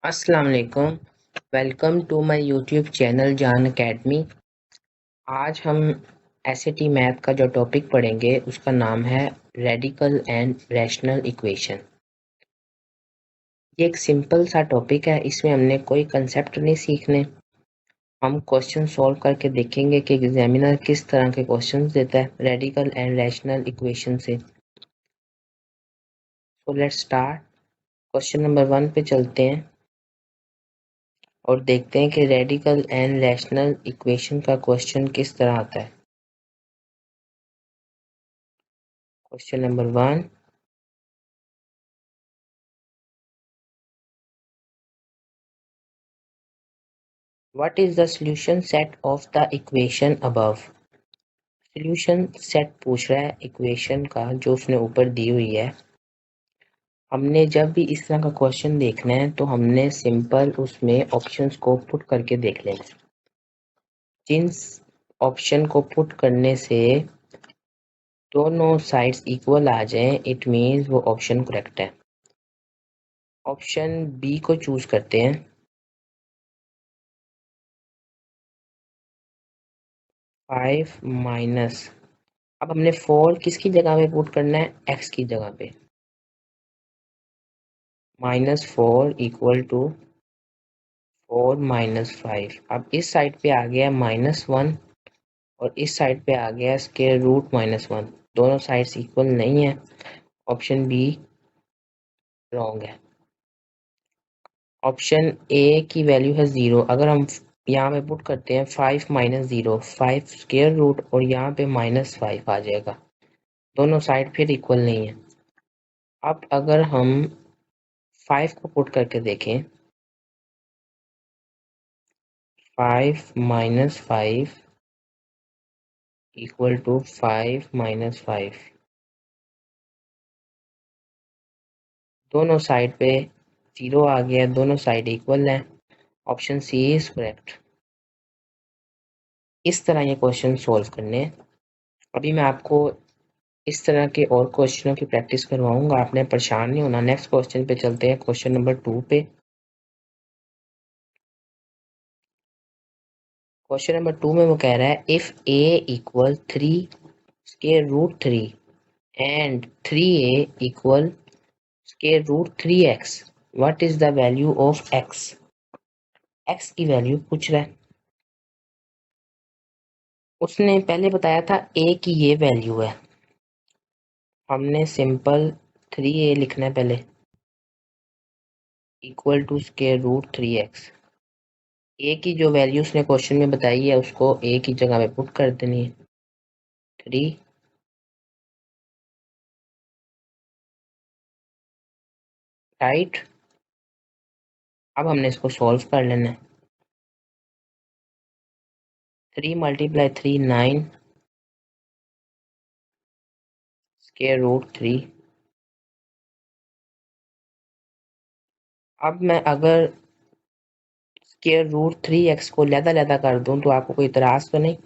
अस्सलाम वालेकुम। Welcome to my YouTube channel Jaan academy. आज हम एसएटी मैथ का जो टॉपिक पढ़ेंगे उसका नाम है रेडिकल एंड रैशनल इक्वेशन। ये एक सिंपल सा टॉपिक है, इसमें हमने कोई कंसेप्ट नहीं सीखने। हम क्वेश्चन सॉल्व करके देखेंगे कि एग्जामिनर किस तरह के क्वेश्चंस देता है रेडिकल एंड रैशनल इक्वेशन से। So let's start. Question number 1 पे चलते हैं और देखते हैं कि रेडिकल एंड रैशनल इक्वेशन का क्वेश्चन किस तरह आता है। Question number 1. What is the solution set of the equation above? Solution set पूछ रहा है इक्वेशन का जो उसने ऊपर दी हुई है। हमने जब भी इस तरह का क्वेश्चन देखना है तो हमने सिंपल उसमें ऑप्शंस को पुट करके देख लेना है। जिन ऑप्शन को पुट करने से दोनों साइड्स इक्वल आ जाएं, इट मीन्स वो ऑप्शन करेक्ट है। ऑप्शन बी को चूज करते हैं। 5 माइनस, अब हमने 4 किसकी जगह पे पुट करना है, x की जगह पे। -4 इक्वल टू 4 माइनस 5। अब इस साइड पे आ गया -1 और इस साइड पे आ गया स्क्वायर रूट -1। दोनों साइड्स इक्वल नहीं है, ऑप्शन बी रॉन्ग है। ऑप्शन ए की वैल्यू है 0। अगर हम यहाँ पे पुट करते हैं 5 माइनस 0, 5 स्क्वायर रूट और यहाँ पे -5 आ जाएगा। दोनों साइड फिर इक्वल नहीं है। अब अगर हम 5 को पुट करके देखें, 5 माइनस 5 इक्वल टू 5 माइनस 5। दोनों साइड पे 0 आ गया, दोनों साइड इक्वल है। Option C is correct. इस तरह ये क्वेश्चन सॉल्व करने हैं। अभी मैं आपको इस तरह के और क्वेश्चनों की प्रैक्टिस करवाऊंगा, आपने परेशान नहीं होना। नेक्स्ट क्वेश्चन पे चलते हैं, क्वेश्चन नंबर 2 पे। क्वेश्चन नंबर 2 में वो कह रहा है if a equal 3 square root 3 and 3a equal square root 3x, what is the value of x? x की वैल्यू पूछ रहा है। उसने पहले बताया था a की ये वैल्यू है, हमने सिंपल 3a लिखना है पहले, equal to square root 3x। a की जो वैल्यू उसने क्वेश्चन में बताई है उसको a की जगह पे पुट कर देनी है, 3। राइट। अब हमने इसको सॉल्व कर लेना है। 3 मल्टीप्लाई 3 9 स्क्वायर रूट 3। अब मैं अगर स्क्वायर रूट 3x को लहदा कर दूं तो आपको कोई इतराज तो नहीं?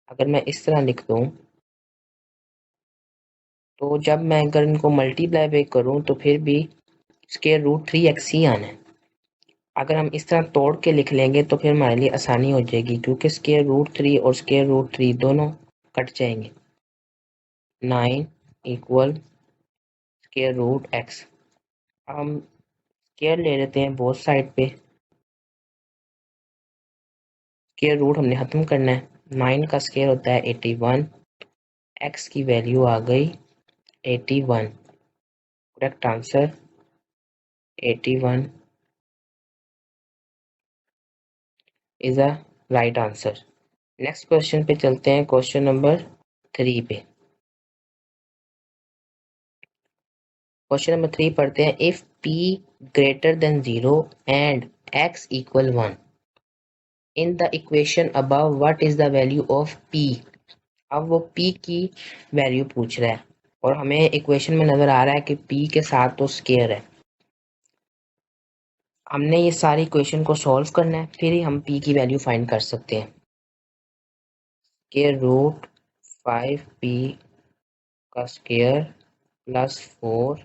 अगर मैं इस तरह लिख दूं तो जब मैं अगर इनको मल्टीप्लाई पे करूं तो फिर भी स्क्वायर रूट 3x ही आना है। अगर हम इस तरह तोड़ के लिख लेंगे तो फिर हमारे लिए आसानी हो जाएगी, क्योंकि स्क्वायर रूट 3 और स्क्वायर रूट 3 दोनों कट जाएंगे। 9 इक्वल स्क्वायर रूट x। हम स्क्वायर ले लेते हैं बोथ साइड पे, स्क्वायर रूट हमने खत्म करना है। 9 का स्क्वायर होता है 81, x की वैल्यू आ गई 81। Correct answer 81 is a right answer. Next question पे चलते हैं, क्वेश्चन नंबर 3 पे। क्वेश्चन नंबर 3 पढ़ते हैं if p greater than 0 and x equal 1 in the equation above what is the value of p? अब वो p की वैल्यू पूछ रहा है और हमें इक्वेशन में नजर आ रहा है कि p के साथ तो स्क्वायर है। हमने ये सारी इक्वेशन को सॉल्व करना है, फिर ही हम p की वैल्यू फाइंड कर सकते हैं। स्क्वायर रूट 5p का स्क्वायर प्लस 4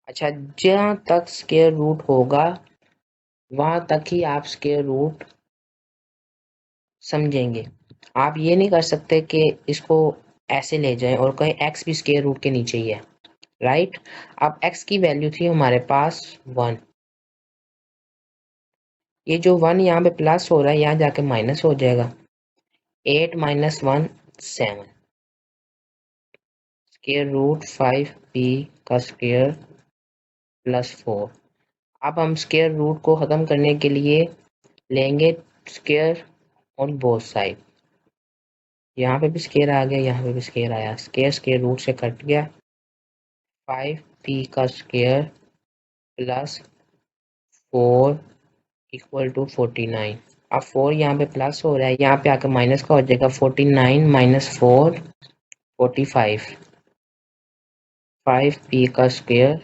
अच्छा, जहाँ तक स्क्वायर रूट होगा वहां तक ही आप स्क्वायर रूट समझेंगे। आप ये नहीं कर सकते कि इसको ऐसे ले जाएं और कहें एक्स भी स्क्वायर रूट के नीचे ही है, राइट। अब एक्स की वैल्यू थी हमारे पास 1, ये जो 1 यहाँ पे प्लस हो रहा है यहाँ जाके माइनस हो जाएगा। 8 माइनस 1 7, स्क्वायर रूट 5p का स्क्वायर प्लस 4। अब हम स्क्वायर रूट को खत्म करने के लिए लेंगे स्क्वायर ऑन बोथ साइड। यहाँ पे भी स्क्वायर आ गया, यहाँ पे भी स्क्वायर आया, स्क्वायर स्क्वायर रूट से कट गया। 5p का स्क्वायर प्लस 4 इक्वल टू 49। अब 4 यहाँ पे प्लस हो रहा है, यहाँ पे आकर माइनस का हो जाएगा। 49 माइनस 4 45। 5p का square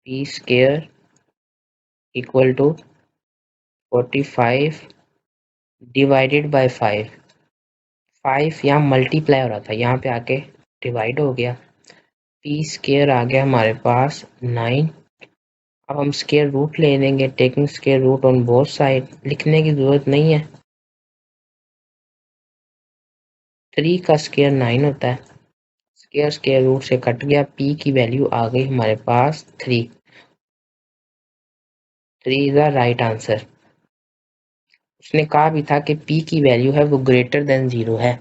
p square equal to 45 divided by 5। 5 यहाँ मल्टीप्लाई हो रहा था, यहाँ पे आके डिवाइड हो गया। p स्क्वायर आ गया हमारे पास 9। अब हम स्क्वायर रूट ले लेंगे, taking square root on both side. लिखने की जरूरत नहीं है, 3 का स्क्वायर 9 होता है। स्क्वायर स्क्वायर रूट से कट गया, p की वैल्यू आ गई हमारे पास 3। 3 इज द राइट आंसर। उसने कहा भी था कि p की वैल्यू है वो ग्रेटर देन 0 है।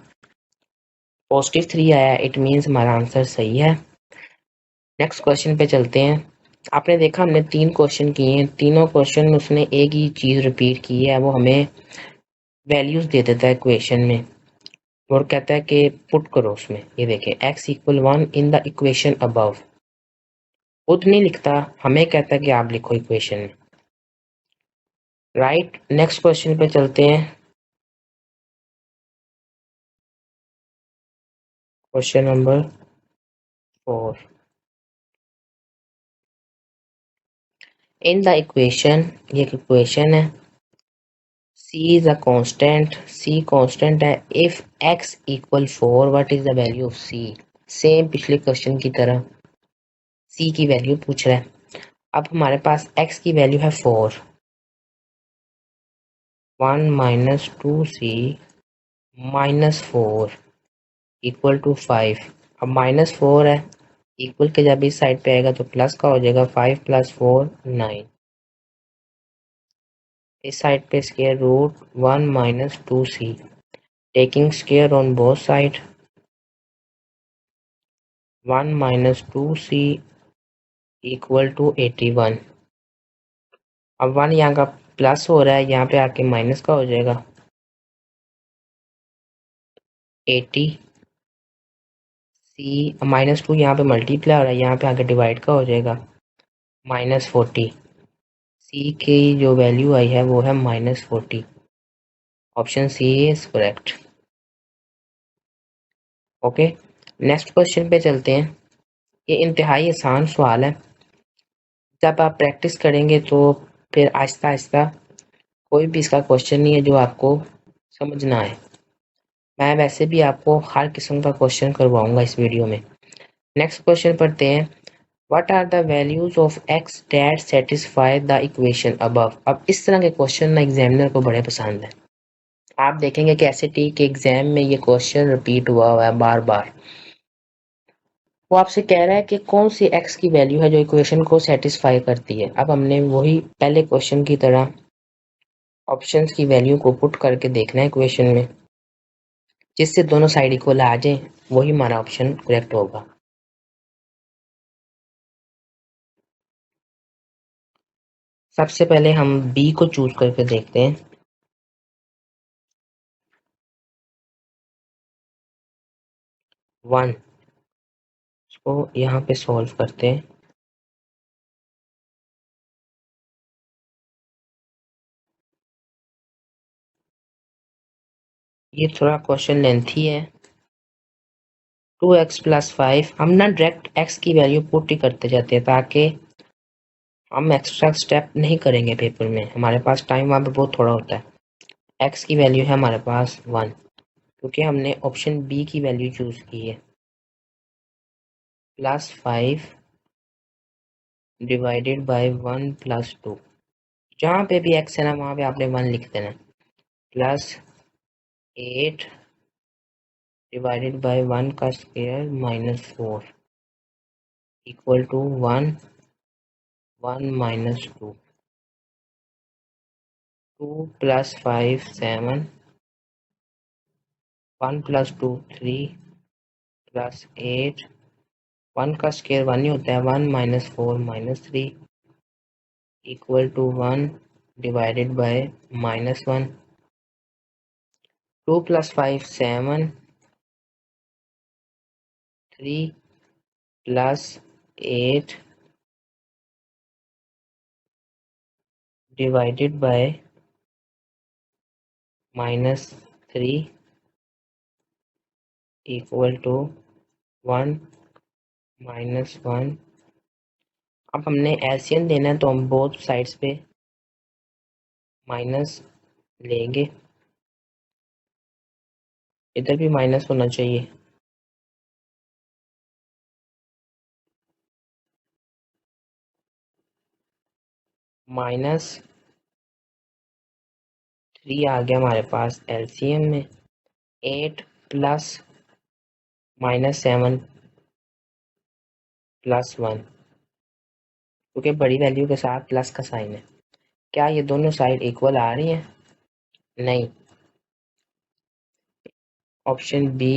पॉजिटिव 3 आया, इट मीन्स हमारा आंसर सही है। नेक्स्ट क्वेश्चन पे चलते हैं। आपने देखा हमने 3 क्वेश्चन किए हैं, तीनों क्वेश्चन में उसने एक ही चीज रिपीट की है, वो हमें वैल्यूज दे देता है क्वेश्चन में और कहता है कि पुट करो उसमें। ये देखें, x equal 1 in the equation above. खुद नहीं लिखता, हमें कहता है कि आप लिखो इक्वेशन में, राइट। नेक्स्ट क्वेश्चन पे चलते हैं। Question number 4। In the equation, ये इक्वेशन है, c is a constant, c constant है। if x equal 4 what is the value of c। Same पिछले क्वेश्चन की तरह c की वैल्यू पूछ रहा है। अब हमारे पास x की वैल्यू है 4, 1 minus 2c minus 4 equal to 5। अब माइनस 4 है, इक्वल के जब इस साइड पे आएगा तो प्लस का हो जाएगा। 5 प्लस 4 9। इस साइड पे square root 1 minus 2c, taking square on both side. 1 minus 2c equal to 81। अब 1 यहाँ का प्लस हो रहा है, यहाँ पे आके माइनस का हो जाएगा। 80 c माइनस 2 यहाँ पे मल्टीप्लाई हो रहा है, यहाँ पे आके डिवाइड का हो जाएगा। माइनस 40। c की जो वैल्यू आई है वो है minus 40। Option C is correct. Okay, next question पे चलते हैं। ये इंतहाई आसान सवाल है, जब आप प्रैक्टिस करेंगे तो फिर आहिस्ता आहिस्ता कोई भी इसका क्वेश्चन नहीं है जो आपको समझ ना आए। मैं वैसे भी आपको हर किस्म का क्वेश्चन करवाऊंगा इस वीडियो में। नेक्स्ट क्वेश्चन पढ़ते हैं। What are the values of X that satisfy the equation above. अब इस तरह के क्वेश्चन ना एग्जामिनर को बड़े पसंद है। आप देखेंगे कि ऐसे टी के एग्जाम में ये क्वेश्चन रिपीट हुआ है बार बार। वो आपसे कह रहा है कि कौन सी एक्स की वैल्यू है जो इक्वेशन को सेटिस्फाई करती है। अब हमने वही पहले क्वेश्चन की तरह ऑप्शंस की वैल्यू को पुट करके देखना है इक्वेशन में, जिससे दोनों साइड इक्वल आ जाए, वही हमारा ऑप्शन करेक्ट होगा। सबसे पहले हम बी को चूज करके देखते हैं। 1 इसको यहाँ पे सॉल्व करते हैं। ये थोड़ा क्वेश्चन लेंथी है। 2x प्लस 5, हम ना डायरेक्ट x की वैल्यू पुट ही करते जाते हैं ताकि हम एक्स्ट्रा स्टेप नहीं करेंगे पेपर में, हमारे पास टाइम वहाँ पे बहुत थोड़ा होता है। x की वैल्यू है हमारे पास 1, क्योंकि हमने ऑप्शन बी की वैल्यू चूज की है। Plus 5 divided by 1 plus 2। जहाँ पे भी x है ना वहाँ पे आपने 1 लिख देना, प्लस 8 डिवाइडेड बाय 1 का square minus 4 equal to 1 1 minus 2। 2 plus 5 7, 1 plus 2 3 plus 8, 1 का स्क्वायर 1 ही होता है, 1 minus 4 minus 3 equal to 1 divided by minus 1। 2 plus 5 7, 3 plus 8 divided by minus 3 equal to 1 minus 1। अब हमने एलसीएम देना है तो हम बोथ साइड्स पे माइनस लेंगे, इधर भी माइनस होना चाहिए। माइनस 3 आ गया हमारे पास एलसीएम में। 8 प्लस माइनस 7 प्लस 1, क्योंकि बड़ी वैल्यू के साथ प्लस का साइन है। क्या ये दोनों साइड इक्वल आ रही हैं? नहीं, ऑप्शन बी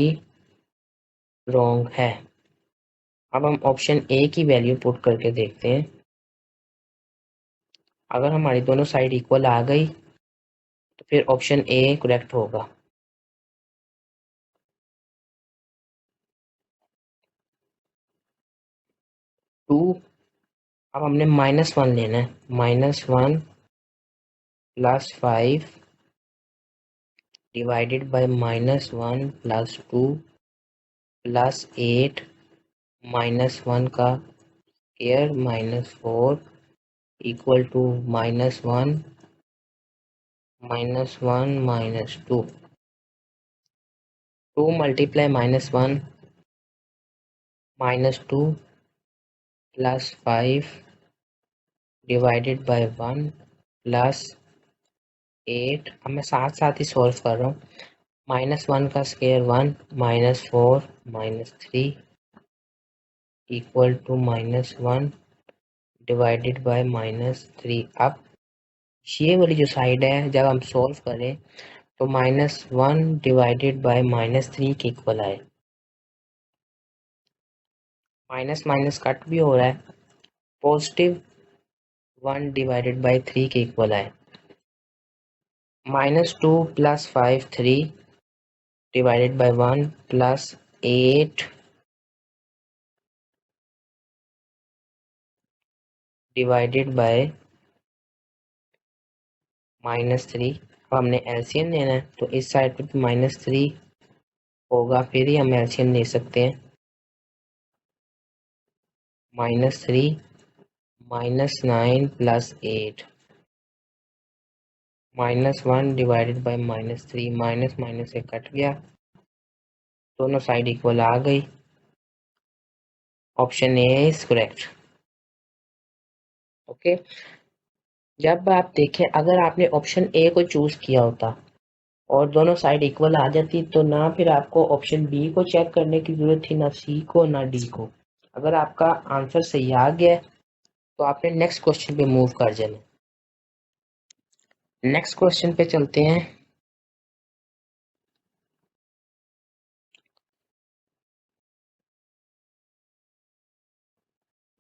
रॉन्ग है। अब हम ऑप्शन ए की वैल्यू पुट करके देखते हैं। अगर हमारी दोनों साइड इक्वल आ गई तो फिर ऑप्शन ए करेक्ट होगा। 2, अब हमने -1 लेना है, -1 plus 5 divided by -1 plus 2 plus 8 -1 का square -4 equal to -1 -2। 2 multiply -1 -2 plus 5 divided by 1 plus 8। अब मैं साथ साथ ही सॉल्व कर रहा हूँ। -1 का square 1 -4 -3 equal to -1 divided by -3। अब ये वाली जो साइड है जब हम सॉल्व करें तो -1 डिवाइडेड बाय -3 के इक्वल आए। माइनस माइनस कट भी हो रहा है, पॉजिटिव 1 डिवाइडेड बाय 3 के इक्वल आए। -2 plus 5 3 divided by 1 plus 8 divided by -3। अब हमने एलसीएम लेना है तो इस साइड पे भी -3 होगा, फिर ही हम एलसीएम ले सकते हैं। -3 -9 plus 8 -1 divided by -3, minus minus से कट गया, दोनों साइड इक्वल आ गई। Option A is correct. Okay, जब आप देखें अगर आपने ऑप्शन ए को चूज किया होता और दोनों साइड इक्वल आ जाती तो ना फिर आपको ऑप्शन बी को चेक करने की जरूरत थी, ना सी को ना डी को। अगर आपका आंसर सही आ गया तो आपने नेक्स्ट क्वेश्चन पे मूव कर जाना। नेक्स्ट क्वेश्चन पे चलते हैं।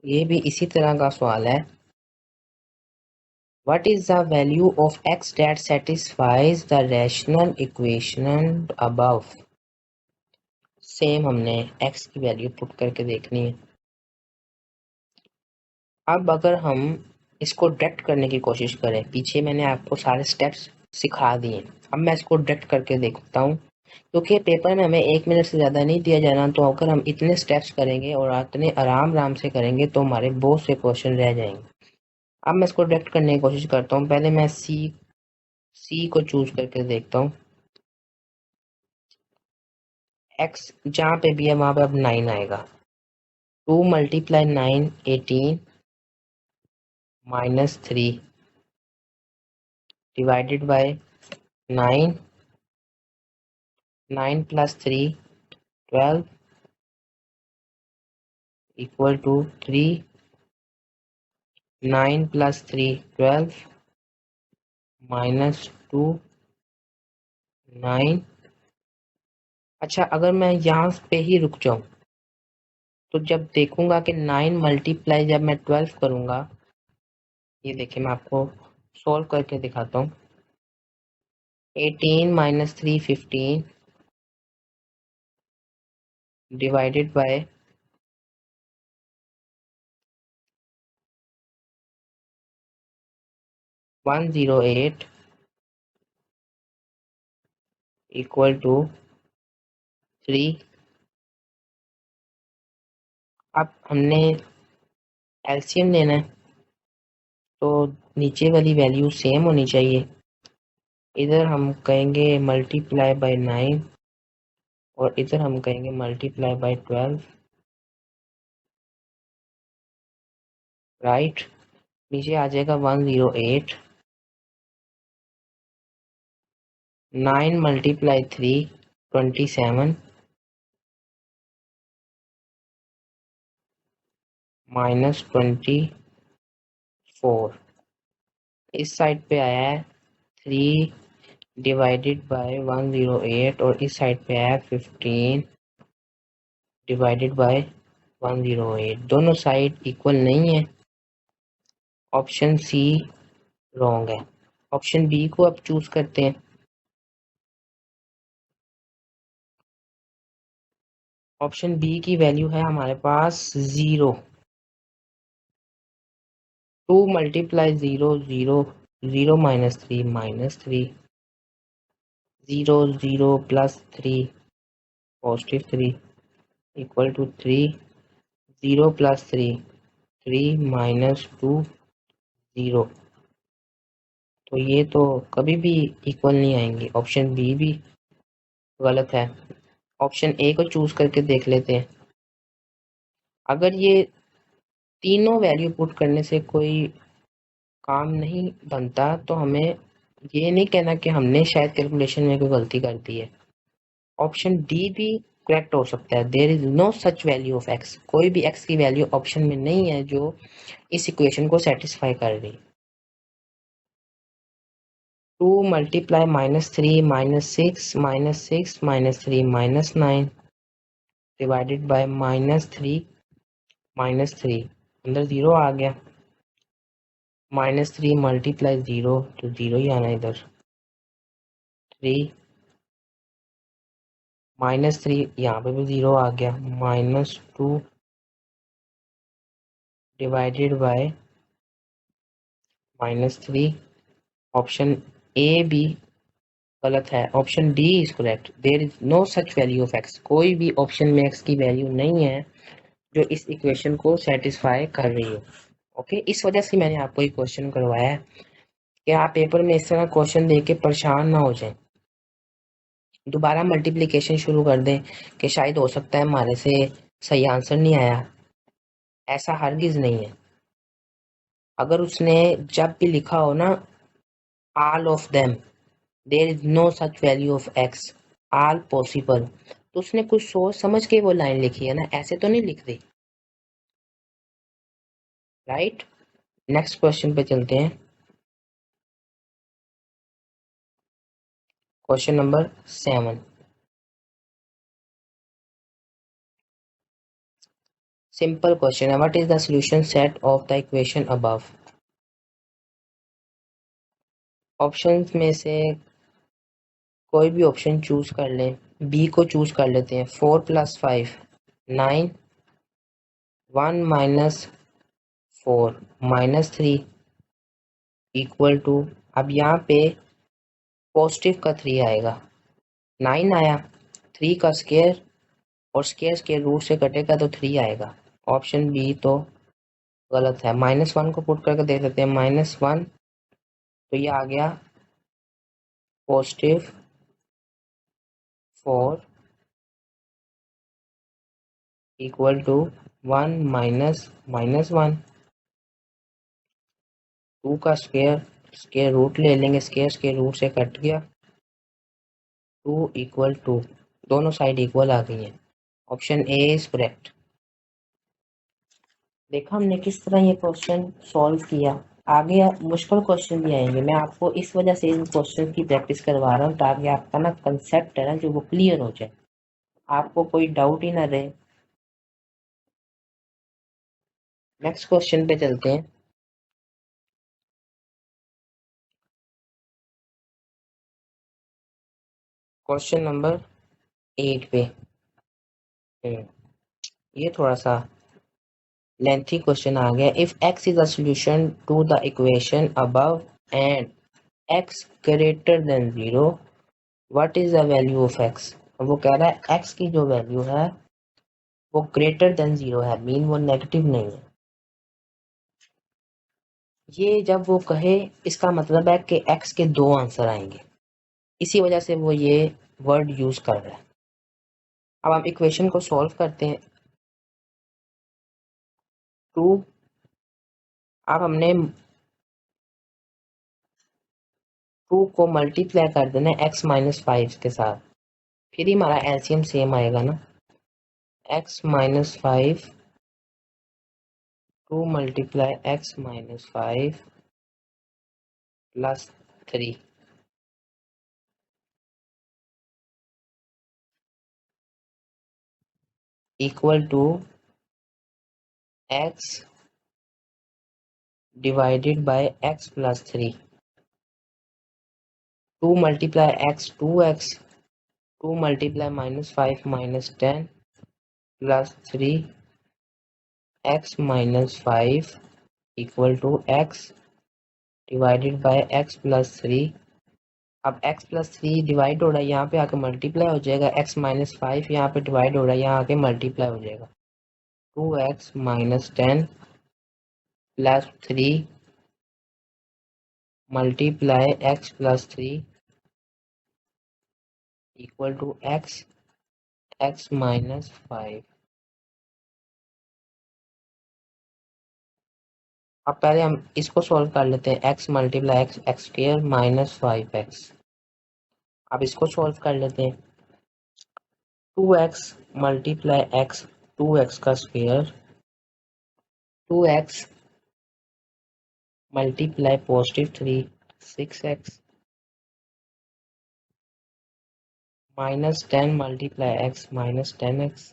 ये भी इसी तरह का सवाल है। What is the value of x that satisfies the rational equation above? Same हमने x की वैल्यू पुट करके देखनी है। अब अगर हम इसको डायरेक्ट करने की कोशिश करें, पीछे मैंने आपको सारे स्टेप्स सिखा दिए, अब मैं इसको डायरेक्ट करके देखता हूँ, क्योंकि पेपर में हमें 1 मिनट से ज़्यादा नहीं दिया जाना। तो अगर हम इतने स्टेप्स करेंगे और इतने आराम आराम से करेंगे तो हमारे बहुत से क्वेश्चन रह जाएंगे। अब मैं इसको डायरेक्ट करने की कोशिश करता हूँ। पहले मैं सी को चूज करके देखता हूँ। एक्स जहाँ पे भी है वहाँ पे अब 9 आएगा। 2 multiply 9 18 -3 divided by 9, 9 plus 3 12 equal to 3, 9 plus 3 12 minus 2 9। अच्छा, अगर मैं यहाँ पे ही रुक जाऊं तो जब देखूंगा कि 9 मल्टीप्लाई जब मैं 12 करूंगा, ये देखिए मैं आपको सॉल्व करके दिखाता हूँ। 18 minus 3 15 divided by 108 equal to 3। अब हमने एलसीएम लेना है तो नीचे वाली वैल्यू सेम होनी चाहिए। इधर हम कहेंगे मल्टीप्लाई बाय 9 और इधर हम कहेंगे मल्टीप्लाई बाय 12, राइट। नीचे आ जाएगा 108, 9 मल्टीप्लाई 3 27 माइनस 24। इस साइड पे आया है 3 डिवाइडेड बाय 108 और इस साइड पे आया 15 डिवाइडेड बाय 108। दोनों साइड इक्वल नहीं है। ऑप्शन सी रॉन्ग है। ऑप्शन बी को अब चूज करते हैं। ऑप्शन बी की वैल्यू है हमारे पास 0। 2 multiply 0 0 0 minus 3 -3 0 0 plus 3 positive 3 equal to 3 0 plus 3 3 minus 2 0। तो ये तो कभी भी इक्वल नहीं आएंगे। ऑप्शन बी भी गलत है। ऑप्शन ए को चूज करके देख लेते हैं। अगर ये तीनों वैल्यू पुट करने से कोई काम नहीं बनता तो हमें ये नहीं कहना कि हमने शायद कैलकुलेशन में कोई गलती कर दी है। ऑप्शन डी भी करेक्ट हो सकता है। There is no such value of X. कोई भी एक्स की वैल्यू ऑप्शन में नहीं है जो इस इक्वेशन को सेटिस्फाई कर रही। 2 मल्टीप्लाई -3 -6 -6 -3 -9 डिवाइडेड बाय -3 -3 अंदर 0 आ गया। -3 मल्टीप्लाई 0 तो 0 ही आना इधर। 3 -3 यहाँ पे भी 0 आ गया। -2 डिवाइडेड बाय -3। ऑप्शन ए भी गलत है। Option D is correct. There is no such value of X. कोई भी ऑप्शन में एक्स की वैल्यू नहीं है जो इस इक्वेशन को सेटिस्फाई कर रही है। ओके, इस वजह से मैंने आपको ये क्वेश्चन करवाया है कि आप पेपर में इस तरह क्वेश्चन देके परेशान ना हो जाएं। दोबारा मल्टीप्लिकेशन शुरू कर दें कि शायद हो सकता है हमारे से सही आंसर नहीं आया। ऐसा हरगिज नहीं है। अगर उसने जब भी लिखा हो ना all of them there is no such value of X all possible, तो उसने कुछ सोच समझ के वो लाइन लिखी है ना, ऐसे तो नहीं लिख दी। राइट, नेक्स्ट क्वेश्चन पे चलते हैं। Question number 7। सिंपल क्वेश्चन है। What is the solution set of the equation above. Options में से कोई भी ऑप्शन चूज कर लें। बी को चूज कर लेते हैं। 4 + 5 9 1 -4 -3 इक्वल टू, अब यहाँ पे पॉजिटिव का 3 आएगा। 9 आया, 3 का स्केयर और स्केयर स्केयर रूट से कटेगा तो 3 आएगा। ऑप्शन बी तो गलत है। -1 को पुट करके देख लेते हैं। -1 तो ये आ गया पॉजिटिव 4 इक्वल टू 1 -1। 2 का स्क्वायर रूट ले लेंगे, स्क्वायर रूट से कट गया, 2 इक्वल टू, दोनों साइड इक्वल आ गई है। Option A is correct. देखा हमने किस तरह ये क्वेश्चन सॉल्व किया। आगे मुश्किल क्वेश्चन भी आएंगे, मैं आपको इस वजह से इन क्वेश्चन की प्रैक्टिस करवा रहा हूँ ताकि आपका ना कंसेप्ट है ना जो वो क्लियर हो जाए, आपको कोई डाउट ही ना रहे। नेक्स्ट क्वेश्चन पे चलते हैं। क्वेश्चन नंबर 8 पे। ये थोड़ा सा लेंथी क्वेश्चन आ गया। If x is a solution to the equation above and x greater than 0, what is the value of x। वो कह रहा है x की जो वैल्यू है वो ग्रेटर देन 0 है, मीन वो नेगेटिव नहीं है। ये जब वो कहे इसका मतलब है कि x के दो आंसर आएंगे, इसी वजह से वो ये वर्ड यूज कर रहा है। अब हम इक्वेशन को सॉल्व करते हैं। टू, अब हमने 2 को मल्टीप्लाई कर देना है x माइनस 5 के साथ, फिर ही हमारा एलसीएम सेम आएगा ना। x minus 5, 2 multiply x minus 5 plus 3 equal to x divided by x plus 3। 2 multiply x 2x, 2 multiply minus 5 minus 10 plus 3 x minus 5 equal to x divided by x plus 3। अब x plus 3 divide हो रहा है, यहाँ पे आके multiply हो जाएगा। x minus 5 यहाँ पे डिवाइड हो रहा है, यहाँ आके मल्टीप्लाई हो जाएगा। 2x minus 10 plus 3 multiply x plus 3 equal to x minus 5। अब पहले हम इसको सॉल्व कर लेते हैं। x multiply x square minus 5x। अब इसको सॉल्व कर लेते हैं। 2x मल्टीप्लाई x, 2x का square, 2x multiply positive 3 6x minus 10 multiply x minus 10x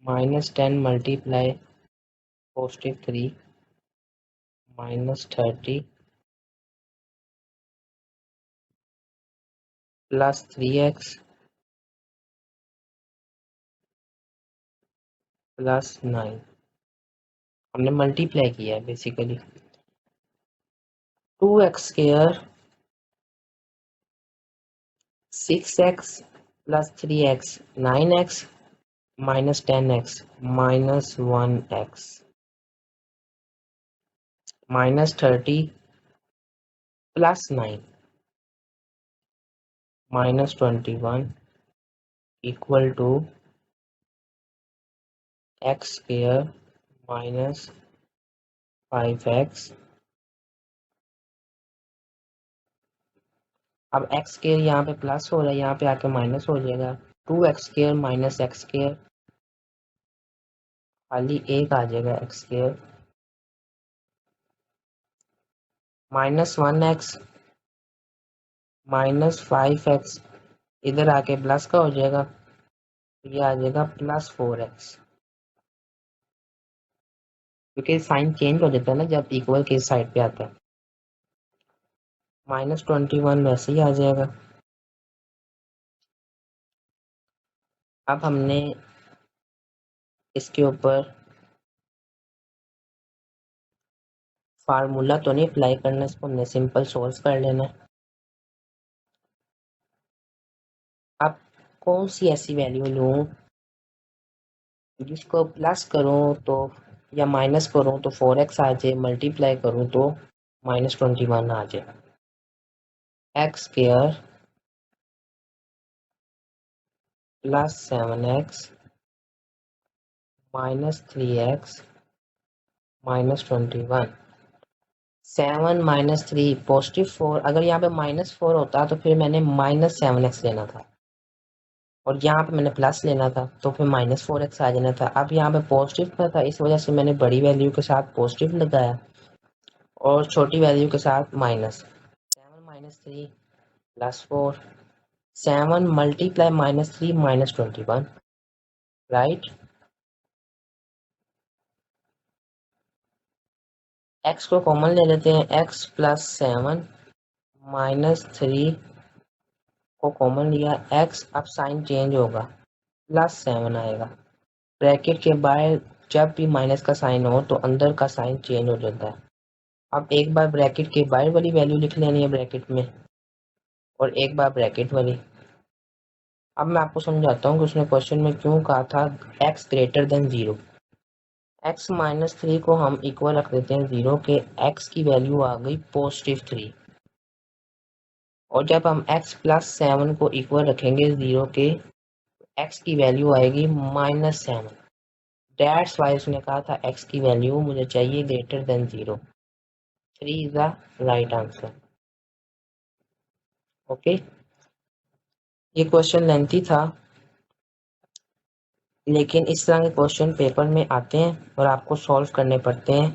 minus 10 multiply positive 3 minus 30 plus 3x plus 9। हमने मल्टीप्लाई किया है basically. 2x square 6x plus 3x 9x minus 10x minus 1x minus 30 plus 9 minus 21 equal to x square minus 5x। अब x square यहाँ पे plus हो रहा है, यहाँ पे आके माइनस हो जाएगा। 2x square minus x square, खाली एक आ जाएगा x square minus 1x minus 5x, इधर आके प्लस का हो जाएगा, ये आ जाएगा प्लस 4x, क्योंकि साइन चेंज हो जाता है ना जब इक्वल के साइड पे आता है। माइनस 21 वैसे ही आ जाएगा। अब हमने इसके ऊपर फार्मूला तो नहीं अप्लाई करना, इसको हमने सिंपल सोल्व कर लेना है। अब कौन सी ऐसी वैल्यू लूँ जिसको प्लस करूँ तो या माइनस करूँ तो 4x आ जाए, मल्टीप्लाई करूँ तो माइनस 21 आ जाए। X square plus 7x minus 3x minus 21। 7 minus 3 positive 4, अगर यहाँ पे -4 होता तो फिर मैंने -7x लेना था, और यहाँ पे मैंने प्लस लेना था तो फिर -4x आ जाना था। अब यहाँ पे पॉजिटिव का था, इस वजह से मैंने बड़ी वैल्यू के साथ पॉजिटिव लगाया और छोटी वैल्यू के साथ minus. 7 minus 3 plus 4, 7 multiply -3 -21, right. x को कॉमन ले लेते हैं, x प्लस 7 -3 को कॉमन लिया, x अब साइन चेंज होगा, +7 आएगा। ब्रैकेट के बाहर जब भी माइनस का साइन हो तो अंदर का साइन चेंज हो जाता है। अब एक बार ब्रैकेट के बाहर वाली वैल्यू लिख लेनी है ब्रैकेट में, और एक बार ब्रैकेट वाली। अब मैं आपको समझाता हूँ कि उसने क्वेश्चन में क्यों कहा था x ग्रेटर देन 0। x -3 को हम इक्वल रख देते हैं 0 के, x की वैल्यू आ गई +3, और जब हम x प्लस 7 को इक्वल रखेंगे 0 के, x की वैल्यू आएगी -7। दैट्स वाई उसने कहा था x की वैल्यू मुझे चाहिए greater than 0। 3 is the right answer. Okay, ये क्वेश्चन लेंथी था, लेकिन इस तरह के क्वेश्चन पेपर में आते हैं और आपको सॉल्व करने पड़ते हैं।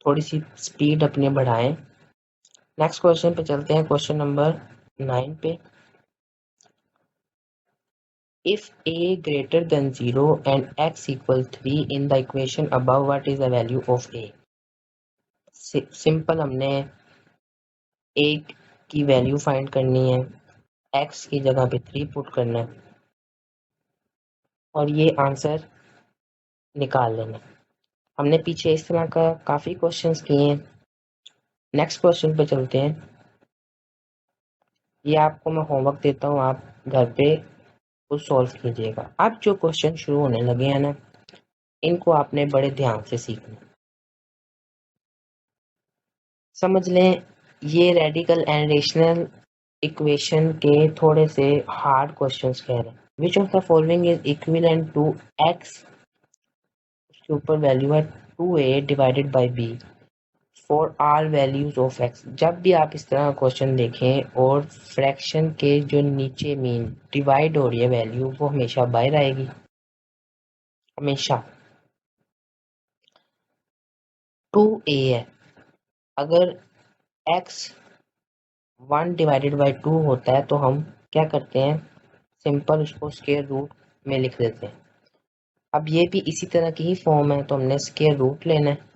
थोड़ी सी स्पीड अपने बढ़ाएं। नेक्स्ट क्वेश्चन पे चलते हैं, क्वेश्चन नंबर 9 पे। If a greater than 0 and x equal 3 in the equation above, what is the value of a? Simple, हमने a की वैल्यू फाइंड करनी है, x की जगह पे 3 पुट करना है और ये आंसर निकाल लेना। हमने पीछे इस तरह का काफ़ी क्वेश्चंस किए हैं। नेक्स्ट क्वेश्चन पे चलते हैं। ये आपको मैं होमवर्क देता हूँ, आप घर पे खुद सॉल्व कीजिएगा। अब जो क्वेश्चन शुरू होने लगे हैं ना, इनको आपने बड़े ध्यान से सीखना। समझ लें, ये रेडिकल एंड रेशनल इक्वेशन के थोड़े से हार्ड क्वेश्चंस कह रहे हैं। Which of the following is equivalent to x, उसके ऊपर वैल्यू है 2a divided by b for all values of x। जब भी आप इस तरह का क्वेश्चन देखें और फ्रैक्शन के जो नीचे मीन डिवाइड हो रही है वैल्यू, वो हमेशा बाहर आएगी, हमेशा। 2a है, अगर x 1 डिवाइडेड बाई 2 होता है तो हम क्या करते हैं, सिंपल उसको स्क्वायर रूट में लिख देते हैं। अब ये भी इसी तरह की ही फॉर्म है, तो हमने स्क्वायर रूट लेना है,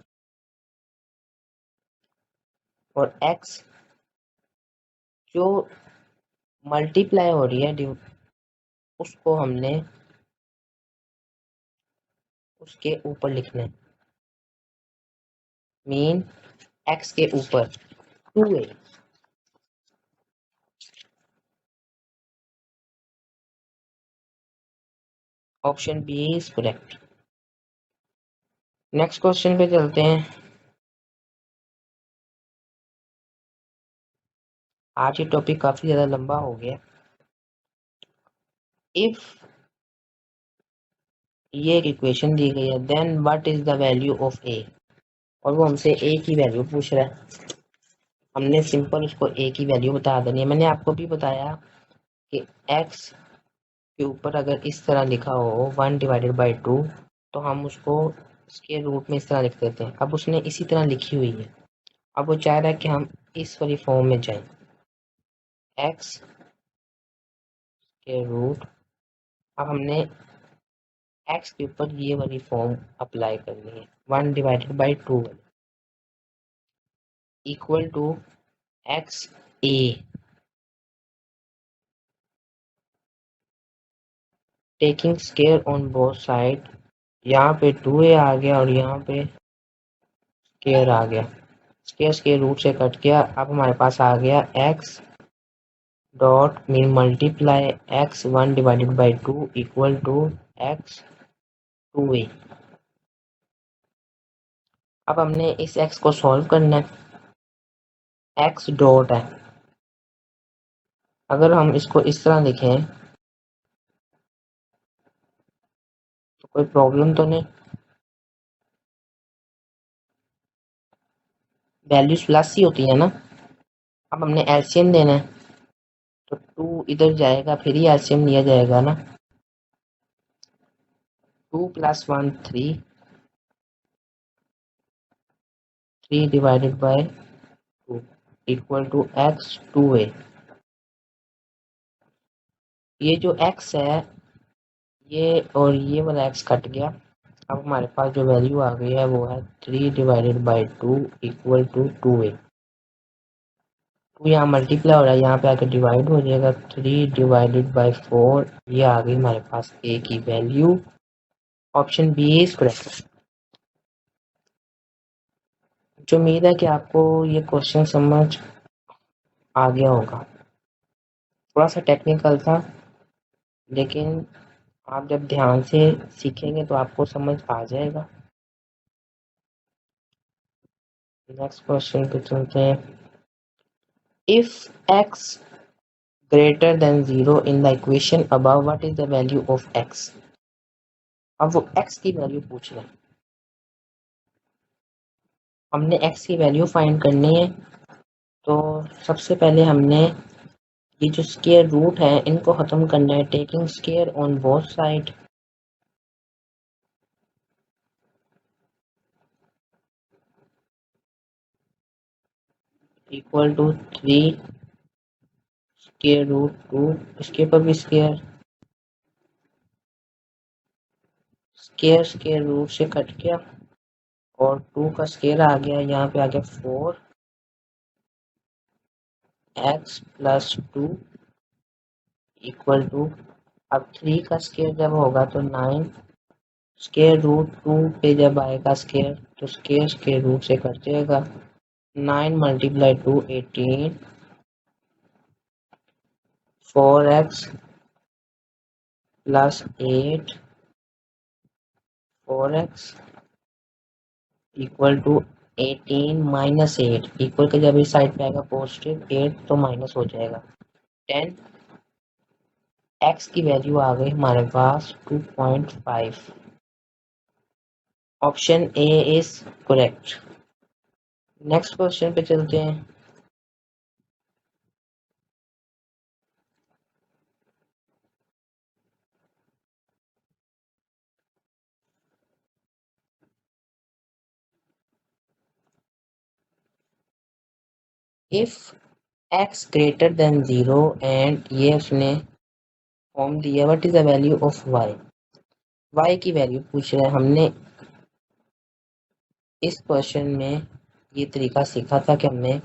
और x जो मल्टीप्लाई हो रही है उसको हमने उसके ऊपर लिखना है, मीन x के ऊपर 2a। Option B is correct. Next question पे चलते हैं। आज ये टॉपिक काफी ज्यादा लंबा हो गया। इफ ये एक इक्वेशन दी गई है, then what is the value of a, और वो हमसे a की वैल्यू पूछ रहा है। हमने सिंपल उसको a की वैल्यू बता देनी है। मैंने आपको भी बताया कि x के ऊपर अगर इस तरह लिखा हो 1 डिवाइडेड बाई 2, तो हम उसको स्क्वायर रूट में इस तरह लिख देते हैं। अब उसने इसी तरह लिखी हुई है, अब वो चाह रहा है कि हम इस वाली फॉर्म में जाएं, x के रूट। अब हमने x के ऊपर ये वाली फॉर्म अप्लाई करनी है, 1 divided by 2 equal to x a, taking square on both side. यहाँ पे 2a आ गया और यहाँ पे स्क्वायर आ गया, स्क्वायर स्क्वायर रूट से कट गया। अब हमारे पास आ गया x dot mean multiply x 1 divided by 2 equal to x 2a। अब हमने इस x को सॉल्व करना है, x डॉट है, अगर हम इसको इस तरह लिखें तो कोई प्रॉब्लम तो नहीं। वैल्यूज प्लस ही होती है ना। अब हमने एलसीएम देना है तो 2 इधर जाएगा, फिर ही एलसीएम लिया जाएगा ना। 2 + 1 3, 3 divided by 2 equal to x 2a। ये जो x है ये और ये वाला x कट गया। अब हमारे पास जो वैल्यू आ गई है वो है 3 divided by 2 equal to 2a। 2 यहाँ मल्टीप्लाई हो रहा है, यहाँ पे आकर डिवाइड हो जाएगा। 3 डिवाइडेड बाई 4, ये आ गई हमारे पास a की value. Option B is correct. मुझे उम्मीद है कि आपको ये क्वेश्चन समझ आ गया होगा। थोड़ा सा टेक्निकल था, लेकिन आप जब ध्यान से सीखेंगे तो आपको समझ आ जाएगा। नेक्स्ट क्वेश्चन पे चलते हैं। If x greater than 0 in the equation above, what is the value of x? अब वो x की वैल्यू पूछ रहे हैं। हमने x की वैल्यू फाइंड करनी है, तो सबसे पहले हमने ये जो स्क्वायर रूट है इनको खत्म करना है। Taking square on both side, equal to 3 square root 2। इसके ऊपर भी स्क्वायर, स्क्वायर स्क्वायर रूट से कट गया और 2 का स्क्वायर आ गया। यहाँ पे आ गया 4x + 2 इक्वल टू, अब 3 का स्क्वायर जब होगा तो 9, स्क्वायर रूट 2 पे जब आएगा स्क्वायर तो स्क्वायर स्क्वायर रूट से कट जाएगा। 9 × 2 18, 4x + 8 4x equal to 18 - 8 equal के जब इस साइड पे आएगा पॉजिटिव 8 तो माइनस हो जाएगा 10। x की वैल्यू आ गई हमारे पास 2.5। Option A is correct. Next question पे चलते हैं। If x greater than 0 and ये उसने फॉर्म दिया, what is the value of y? y की वैल्यू पूछ रहे हैं। हमने इस क्वेश्चन में ये तरीका सीखा था कि हमने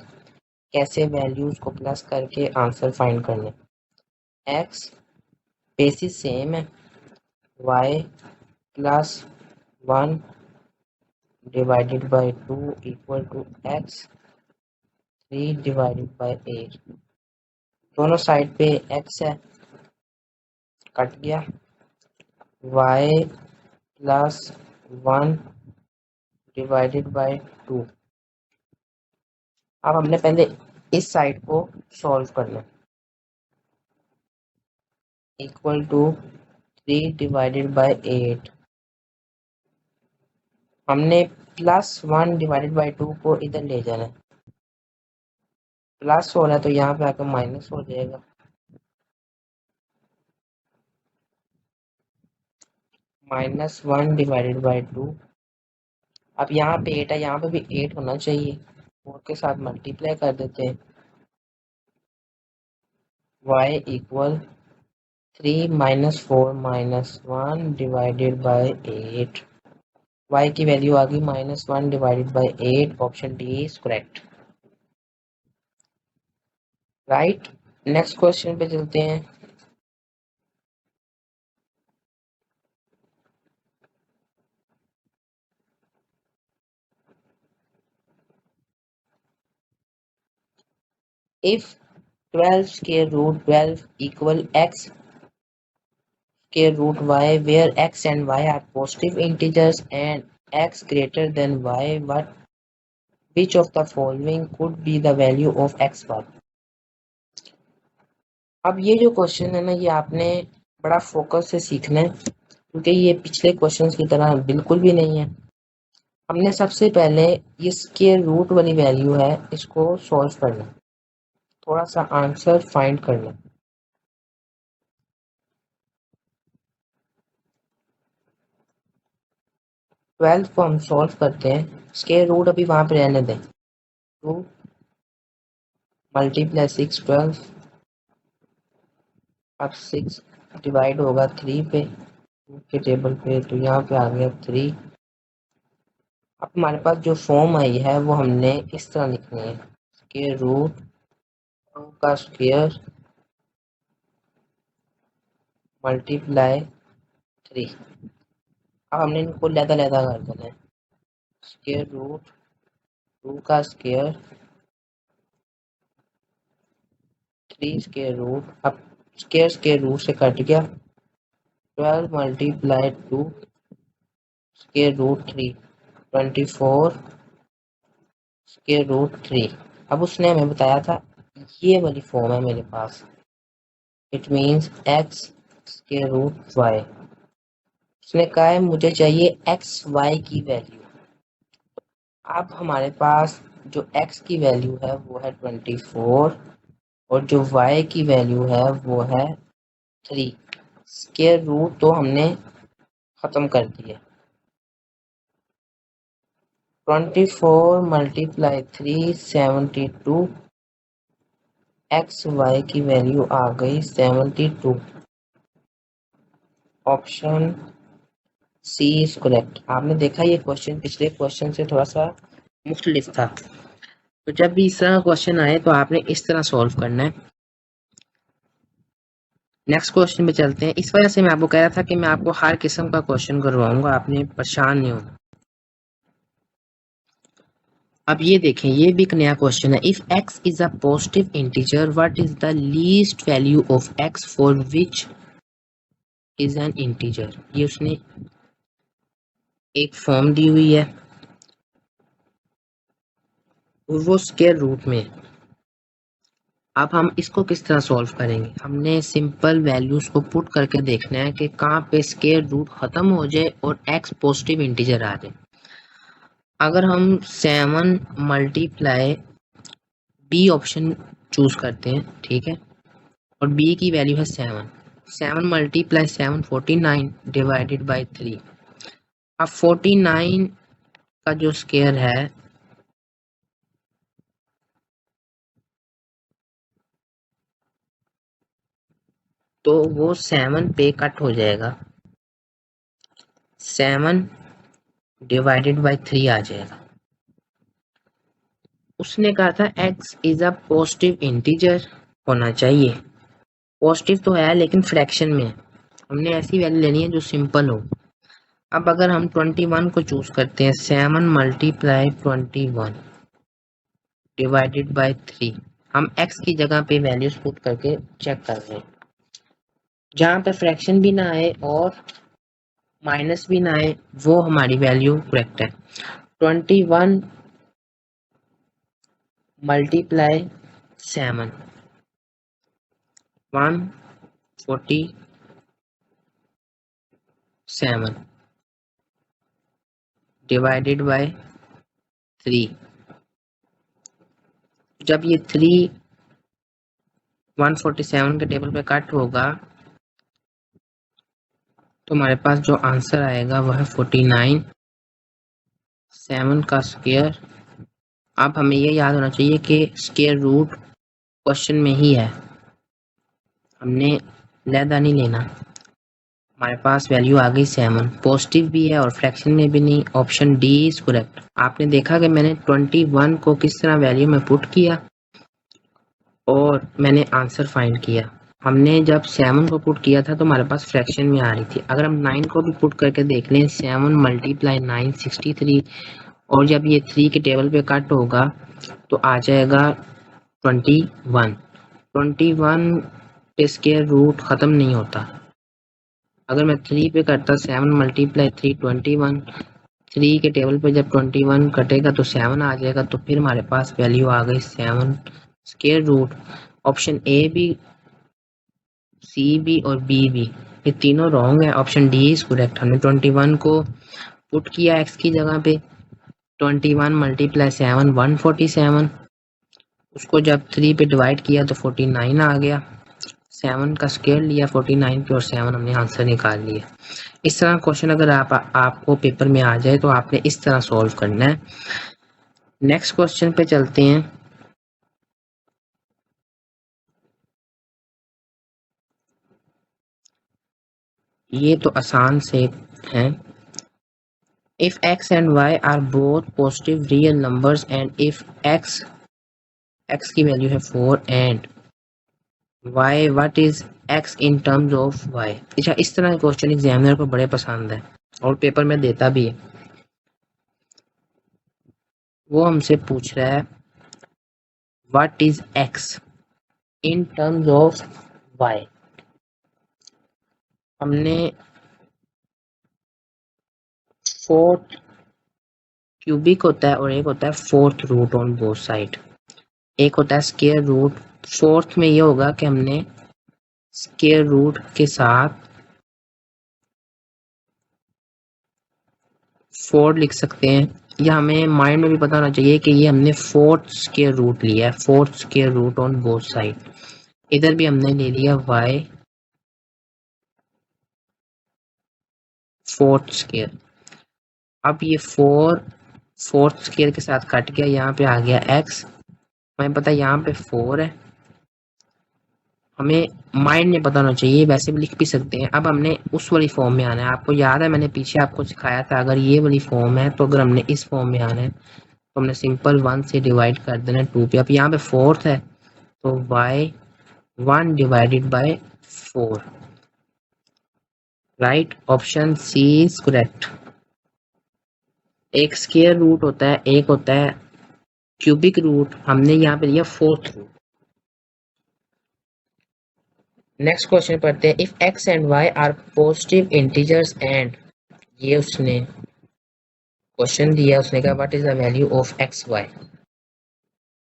कैसे वैल्यूज को प्लस करके आंसर फाइंड करने। x बेसिस सेम है, y + 1 divided by 2 equal to x 3 divided by 8। दोनों साइड पे x है, कट गया। y + 1 divided by 2। अब हमने पहले इस साइड को सॉल्व करना, इक्वल टू 3 डिवाइडेड बाई 8। हमने +1 डिवाइडेड बाई 2 को इधर ले जाना है। प्लस हो रहा है तो यहाँ पे आकर माइनस हो जाएगा। -1 डिवाइडेड बाई 2। अब यहाँ पे 8 है, यहाँ पे भी 8 होना चाहिए। 4 के साथ मल्टीप्लाई कर देते हैं। y equal 3 - 4 - 1 divided by 8। y की वैल्यू आ गई -1 divided by 8। Option D is correct. Right. Next question पे चलते हैं। If 12 square root 12 equal x square root y, where x and y are positive integers and x greater than y, which of the following could be the value of x bar? अब ये जो question है ना, ये आपने बड़ा focus से सीखना है, क्योंकि ये पिछले क्वेश्चंस की तरह बिल्कुल भी नहीं है। हमने सबसे पहले ये स्क्वायर रूट वाली वैल्यू है, इसको सॉल्व करना, थोड़ा सा आंसर फाइंड करना। 12 को हम सॉल्व करते हैं, स्क्वायर रूट अभी वहां पे रहने दें। 2 मल्टीप्लाई 6 12, अब 6 डिवाइड होगा 3 पे, 2 के टेबल पे, तो यहाँ पे आ गया 3। अब हमारे पास जो फॉर्म आई है वो हमने इस तरह लिखनी है, स्क्वायर रूट 2 का स्क्वायर मल्टीप्लाई 3। अब हमने इनको लैदा कर देना है, स्क्वायर रूट 2 का स्क्वायर 3 स्क्वायर रूट, अब स्क्वायर रूट से कट गया, 12 multiply 2 square root 3, 24 square root 3। अब उसने हमें बताया था ये वाली फॉर्म है मेरे पास, it means X square root Y. उसने कहा है मुझे चाहिए एक्स वाई की वैल्यू। अब हमारे पास जो एक्स की वैल्यू है वो है 24 और जो वाई की वैल्यू है वो है 3। स्क्वायर रूट तो हमने खत्म कर दिया, 24 मल्टीप्लाई 3 72, एक्स वाई की वैल्यू आ गई 72। Option C is correct. आपने देखा ये क्वेश्चन पिछले क्वेश्चन से थोड़ा सा मुख्तलिफ था, तो जब भी इस तरह क्वेश्चन आए तो आपने इस तरह सॉल्व करना है। नेक्स्ट क्वेश्चन पे चलते हैं। इस वजह से मैं आपको कह रहा था कि मैं आपको हर किस्म का क्वेश्चन करवाऊंगा, आपने परेशान नहीं होना। अब ये देखें, ये भी एक नया क्वेश्चन है। If x is a positive integer what is the least value of x for which is an integer. ये उसने एक फॉर्म दी हुई है और वो स्क्वायर रूट में। अब हम इसको किस तरह सॉल्व करेंगे, हमने सिंपल वैल्यूज को पुट करके देखना है कि कहाँ पे स्क्वायर रूट खत्म हो जाए और x पॉजिटिव इंटीजर आ जाए। अगर हम 7 मल्टीप्लाई बी ऑप्शन चूज करते हैं, ठीक है, और बी की वैल्यू है 7, 7 मल्टीप्लाई 7 49 डिवाइडेड बाई 3। अब 49 का जो स्क्वायर है तो वो 7 पे कट हो जाएगा, 7 डिवाइडेड बाई 3 आ जाएगा। उसने कहा था x is a positive integer होना चाहिए, पॉजिटिव तो है लेकिन फ्रैक्शन में है, हमने ऐसी वैल्यू लेनी है जो सिंपल हो। अब अगर हम 21 को चूज करते हैं, 7 मल्टीप्लाई 21 डिवाइडेड बाई 3, हम x की जगह पे वैल्यूज पुट करके चेक कर रहे हैं, जहां पर फ्रैक्शन भी ना आए और माइनस भी ना आए वो हमारी वैल्यू करेक्ट है। 21 मल्टीप्लाई 7 147 डिवाइडेड बाय 3। जब ये 3 147 के टेबल पे कट होगा तो हमारे पास जो आंसर आएगा वह है 49, 7 का स्क्वायर। अब हमें ये याद होना चाहिए कि स्क्वायर रूट क्वेश्चन में ही है, हमने लैदा नहीं लेना। हमारे पास वैल्यू आ गई 7, पॉजिटिव भी है और फ्रैक्शन में भी नहीं, ऑप्शन डी इज करेक्ट। आपने देखा कि मैंने 21 को किस तरह वैल्यू में पुट किया और मैंने आंसर फाइंड किया। हमने जब 7 को पुट किया था तो हमारे पास फ्रैक्शन में आ रही थी। अगर हम 9 को भी पुट करके देख लें, 7 मल्टीप्लाई 9 63, और जब ये 3 के टेबल पे कट होगा तो आ जाएगा 21। 21 पे स्क्वायर रूट ख़त्म नहीं होता। अगर मैं 3 पे करता 7 मल्टीप्लाई 3 21, 3 के टेबल पे जब 21 कटेगा तो 7 आ जाएगा, तो फिर हमारे पास वैल्यू आ गई 7 स्क्वायर रूट। ऑप्शन ए भी, सी भी और बी भी, ये तीनों रॉन्ग है, ऑप्शन डी इज करेक्ट। हमने 21 को पुट किया एक्स की जगह पे 21 मल्टीप्लाई 7 147, उसको जब 3 पे डिवाइड किया तो 49 आ गया, 7 का स्क्वायर लिया 49 पे और 7 हमने आंसर निकाल लिया। इस तरह क्वेश्चन अगर आपको पेपर में आ जाए तो आपने इस तरह सॉल्व करना है। नेक्स्ट क्वेश्चन पे चलते हैं। ये तो आसान से है। If x and y are both positive real numbers and if x की वैल्यू है 4 and y what is x in terms of y। अच्छा, इस तरह के क्वेश्चन एग्जामिनर को बड़े पसंद है और पेपर में देता भी है। वो हमसे पूछ रहा है what is x in terms of y। हमने फोर्थ क्यूबिक होता है और एक होता है fourth root on both side, एक होता है स्क्वायर रूट। फोर्थ में ये होगा कि हमने स्क्वायर रूट के साथ 4 लिख सकते हैं, या हमें माइंड में भी पता होना चाहिए कि ये हमने फोर्थ स्क्वायर रूट लिया है, fourth square root on both side. इधर भी हमने ले लिया y फोर्थ स्क्वायर। अब ये 4 फोर्थ स्क्वायर के साथ कट गया, यहाँ पे आ गया x, हमें पता है यहाँ पे 4 है, हमें माइंड में पता होना चाहिए, वैसे भी लिख भी सकते हैं। अब हमने उस वाली फॉर्म में आना है। आपको याद है मैंने पीछे आपको सिखाया था, अगर ये वाली फॉर्म है तो अगर हमने इस फॉर्म में आना है तो हमने सिंपल 1 से डिवाइड कर देना 2 पे। अब यहाँ पे फोर्थ है तो y 1 divided by 4, right, option C is correct. एक स्क्वायर रूट होता है, एक होता है क्यूबिक रूट, हमने यहाँ पे लिया फोर्थ रूट। नेक्स्ट क्वेश्चन पढ़ते हैं। If x and y are positive integers and, ये उसने क्वेश्चन दिया, उसने कहा what is the value of x y.